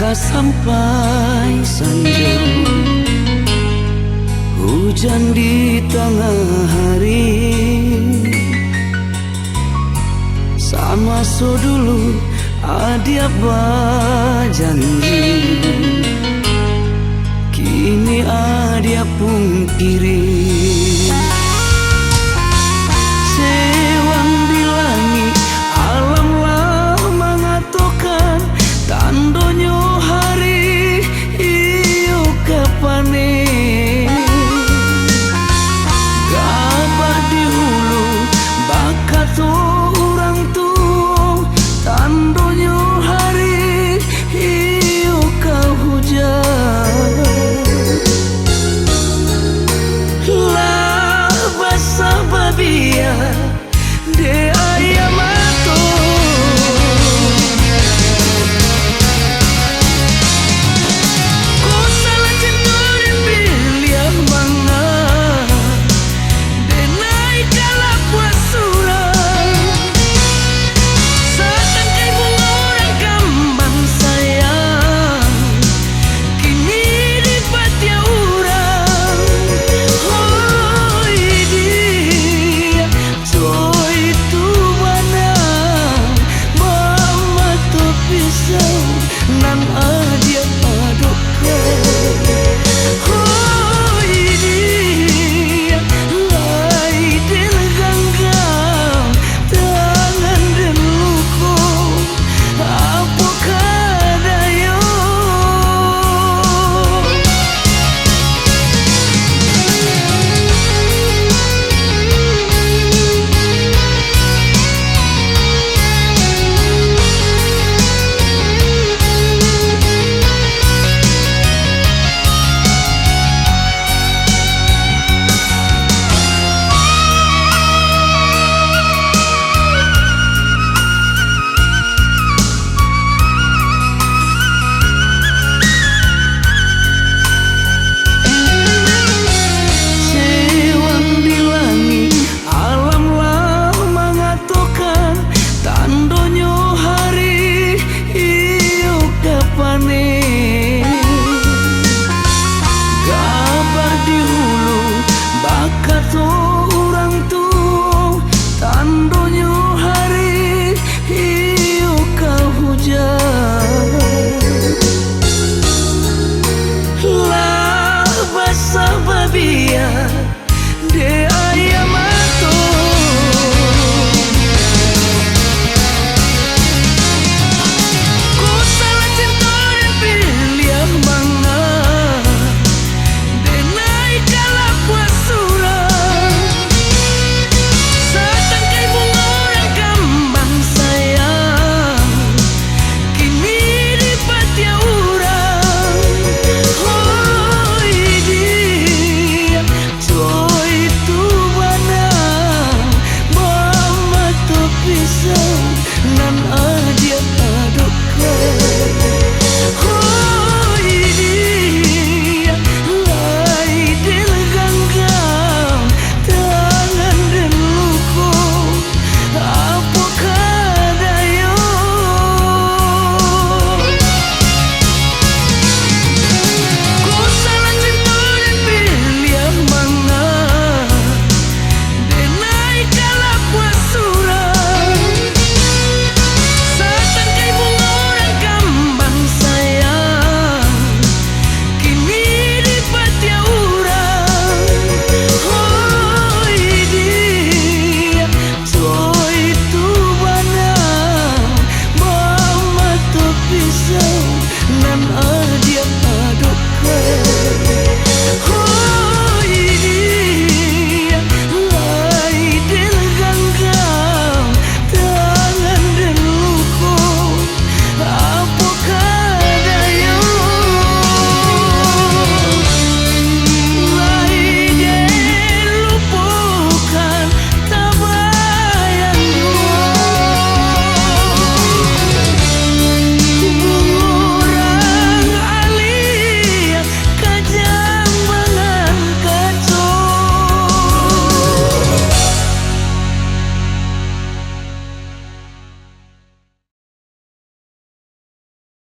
Sampai senja, hujan di tengah hari, sama so dulu adia berjanji, kini adia pungkiri. Sewan di langit alam lah mengatakan tandonyo hari iyo kapane, gabah di hulu bakat orang tua tandonyo hari iyo kau hujan. Lah basah babia de ayam ato, de ayam ato. Ku salah cinta dan pilih manga, de naik kalah puasura, setangkai bunga orang kambang sayang, kini di patia urang. Oh dia toy tu bana mama tu pisau nan adia adukan. Oh dia lai del ganggam tangan dan luko apa kadayo. Ku salah cinta dan pilih manga, de naik kalah puasura, setangkai bunga orang kambang sayang, kini di patia urang. Oh dia toy tu bana mama tu pisau nan adia adukan.